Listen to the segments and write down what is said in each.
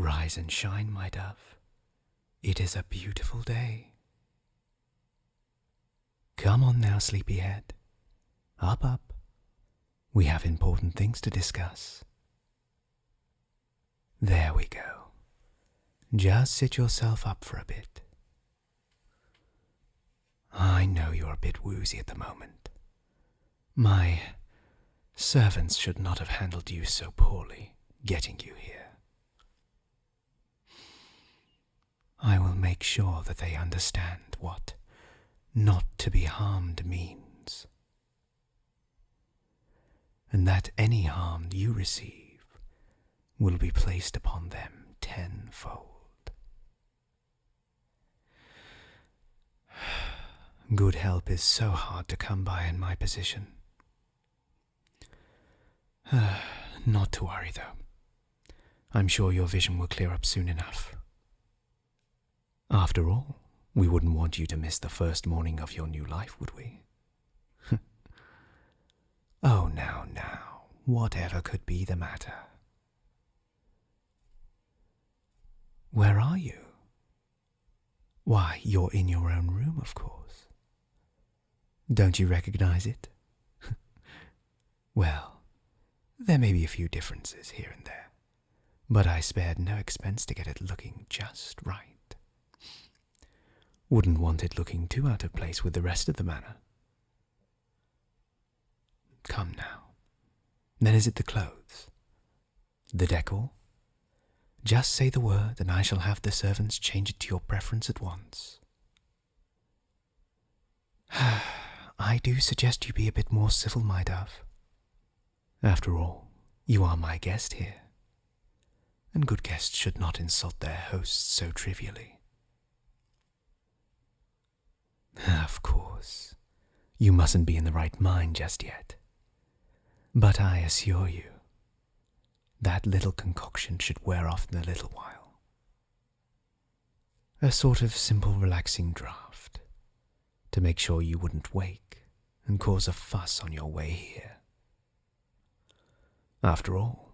Rise and shine, my dove. It is a beautiful day. Come on now, sleepyhead. Up, up. We have important things to discuss. There we go. Just sit yourself up for a bit. I know you're a bit woozy at the moment. My servants should not have handled you so poorly, getting you here. I will make sure that they understand what not to be harmed means, and that any harm you receive will be placed upon them tenfold. Good help is so hard to come by in my position. Not to worry, though. I'm sure your vision will clear up soon enough. After all, we wouldn't want you to miss the first morning of your new life, would we? Oh, now, whatever could be the matter? Where are you? Why, you're in your own room, of course. Don't you recognize it? Well, there may be a few differences here and there, but I spared no expense to get it looking just right. Wouldn't want it looking too out of place with the rest of the manor. Come now. Then is it the clothes? The decor? Just say the word and I shall have the servants change it to your preference at once. I do suggest you be a bit more civil, my dove. After all, you are my guest here, and good guests should not insult their hosts so trivially. Of course, you mustn't be in the right mind just yet, but I assure you, that little concoction should wear off in a little while. A sort of simple relaxing draught, to make sure you wouldn't wake and cause a fuss on your way here. After all,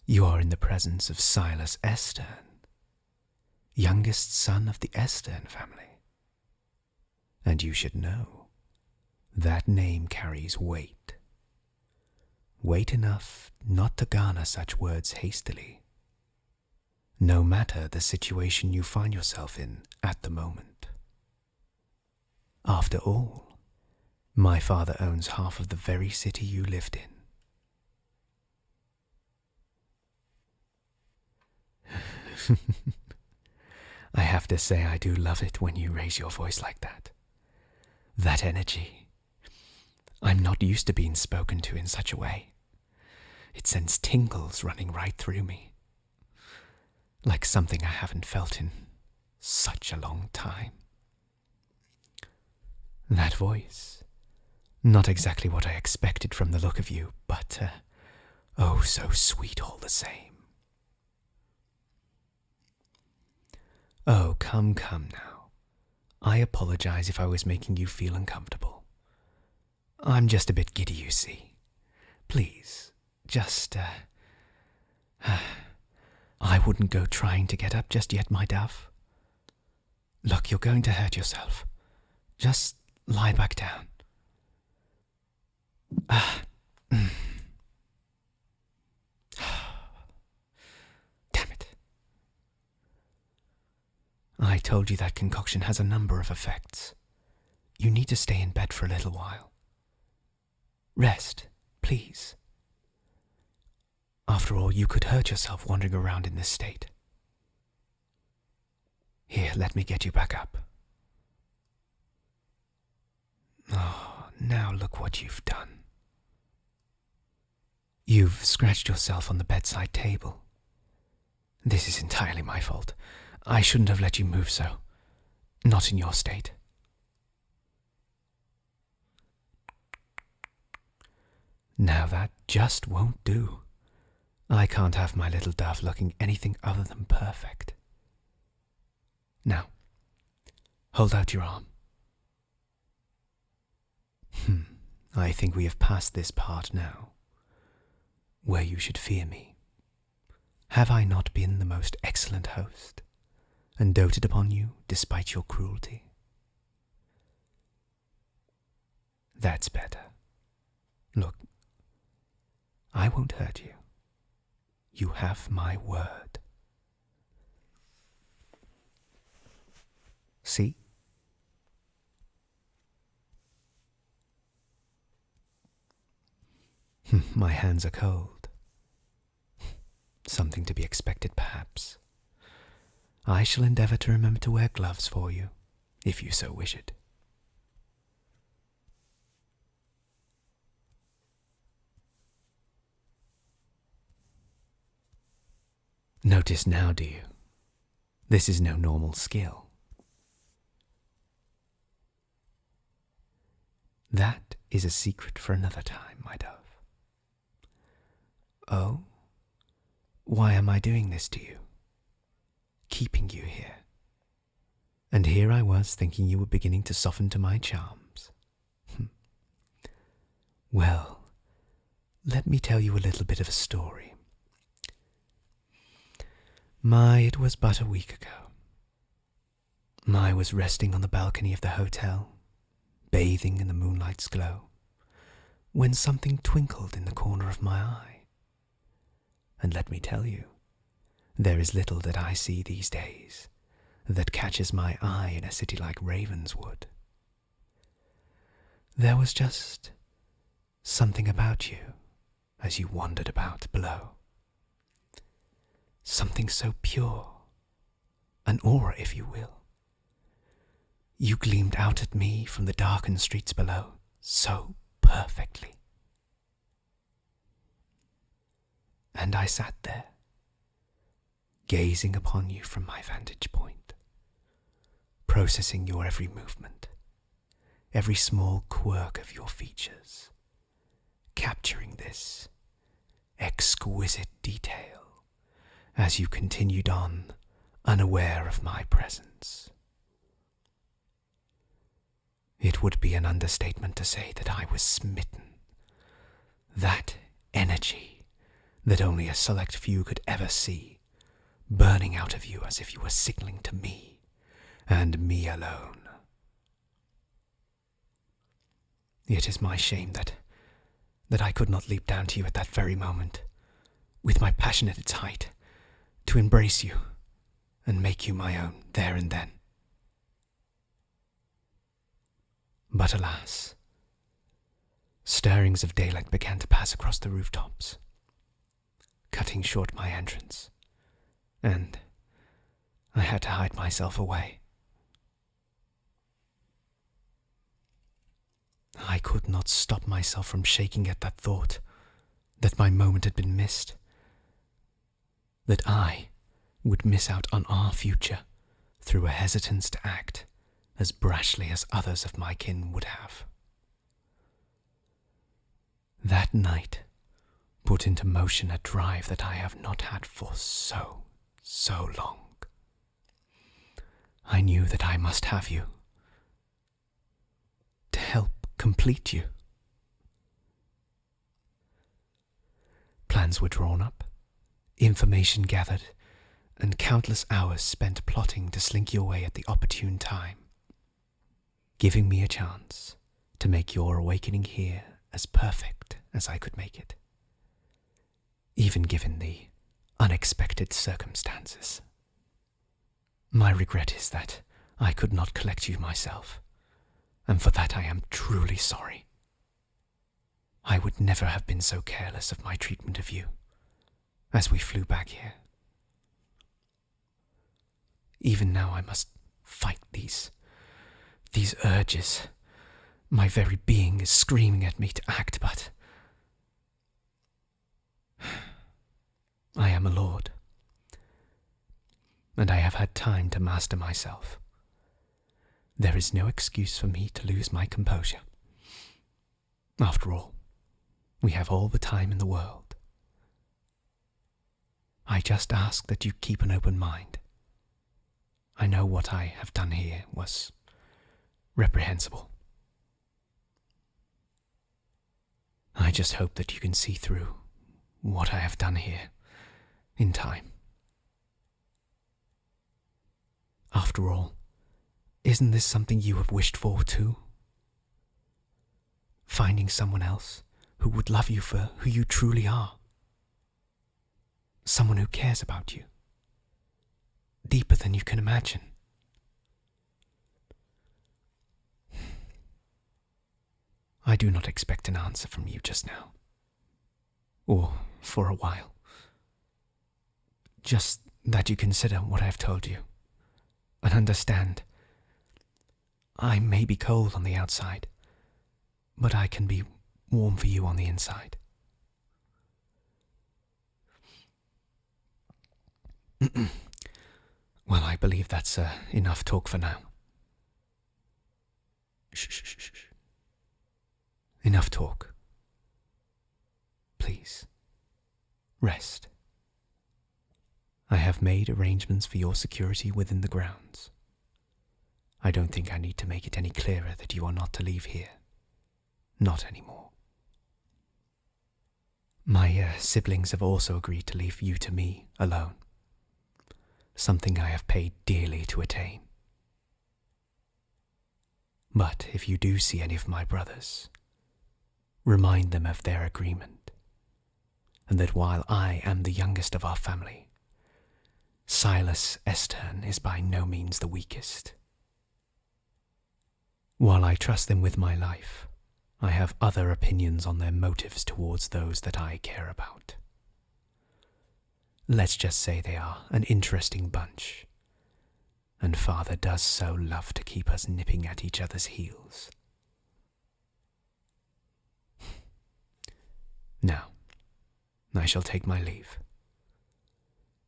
you are in the presence of Silas Estern, youngest son of the Estern family. And you should know, that name carries weight. Weight enough not to garner such words hastily, no matter the situation you find yourself in at the moment. After all, my father owns half of the very city you lived in. I have to say I do love it when you raise your voice like that. That energy. I'm not used to being spoken to in such a way. It sends tingles running right through me, like something I haven't felt in such a long time. That voice, not exactly what I expected from the look of you, but oh, so sweet all the same. Oh, come now. I apologize if I was making you feel uncomfortable. I'm just a bit giddy, you see. Please, just, I wouldn't go trying to get up just yet, my dove. Look, you're going to hurt yourself. Just lie back down. I told you that concoction has a number of effects. You need to stay in bed for a little while. Rest, please. After all, you could hurt yourself wandering around in this state. Here, let me get you back up. Oh, now look what you've done. You've scratched yourself on the bedside table. This is entirely my fault. I shouldn't have let you move so. Not in your state. Now that just won't do. I can't have my little dove looking anything other than perfect. Now, hold out your arm. I think we have passed this part now, where you should fear me. Have I not been the most excellent host, and doted upon you despite your cruelty? That's better. Look, I won't hurt you. You have my word. See? My hands are cold. Something to be expected, perhaps. I shall endeavour to remember to wear gloves for you, if you so wish it. Notice now, do you? This is no normal skill. That is a secret for another time, my dove. Oh, why am I doing this to you? Keeping you here. And here I was thinking you were beginning to soften to my charms. Well, let me tell you a little bit of a story. It was but a week ago. I was resting on the balcony of the hotel, bathing in the moonlight's glow, when something twinkled in the corner of my eye. And let me tell you, there is little that I see these days that catches my eye in a city like Ravenswood. There was just something about you as you wandered about below. Something so pure, an aura, if you will. You gleamed out at me from the darkened streets below so perfectly. And I sat there, gazing upon you from my vantage point, processing your every movement, every small quirk of your features, capturing this exquisite detail as you continued on, unaware of my presence. It would be an understatement to say that I was smitten. That energy that only a select few could ever see, burning out of you as if you were signaling to me, and me alone. It is my shame that I could not leap down to you at that very moment, with my passion at its height, to embrace you and make you my own there and then. But alas, stirrings of daylight began to pass across the rooftops, cutting short my entrance, and I had to hide myself away. I could not stop myself from shaking at that thought that my moment had been missed, that I would miss out on our future through a hesitance to act as brashly as others of my kin would have. That night put into motion a drive that I have not had for so long. I knew that I must have you, to help complete you. Plans were drawn up, information gathered, and countless hours spent plotting to slink you away at the opportune time, giving me a chance to make your awakening here as perfect as I could make it, even given the unexpected circumstances. My regret is that I could not collect you myself, and for that I am truly sorry. I would never have been so careless of my treatment of you as we flew back here. Even now I must fight these urges. My very being is screaming at me to act, but I am a lord, and I have had time to master myself. There is no excuse for me to lose my composure. After all, we have all the time in the world. I just ask that you keep an open mind. I know what I have done here was reprehensible. I just hope that you can see through what I have done here in time. After all, isn't this something you have wished for too? Finding someone else who would love you for who you truly are. Someone who cares about you, deeper than you can imagine. I do not expect an answer from you just now, or for a while. Just that you consider what I have told you, and understand. I may be cold on the outside, but I can be warm for you on the inside. Well, I believe that's enough talk for now. Shh. Enough talk. Please, rest. I have made arrangements for your security within the grounds. I don't think I need to make it any clearer that you are not to leave here. Not anymore. My siblings have also agreed to leave you to me alone. Something I have paid dearly to attain. But if you do see any of my brothers, remind them of their agreement, and that while I am the youngest of our family, Silas Estern is by no means the weakest. While I trust them with my life, I have other opinions on their motives towards those that I care about. Let's just say they are an interesting bunch, and Father does so love to keep us nipping at each other's heels. Now, I shall take my leave.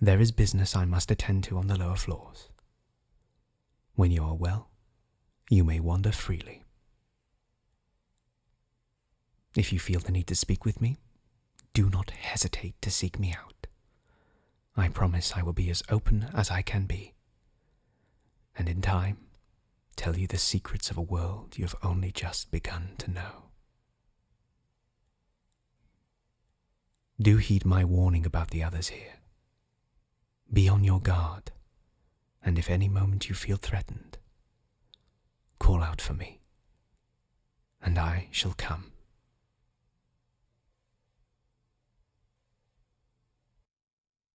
There is business I must attend to on the lower floors. When you are well, you may wander freely. If you feel the need to speak with me, do not hesitate to seek me out. I promise I will be as open as I can be, and in time, tell you the secrets of a world you have only just begun to know. Do heed my warning about the others here. Be on your guard, and if any moment you feel threatened, call out for me, and I shall come.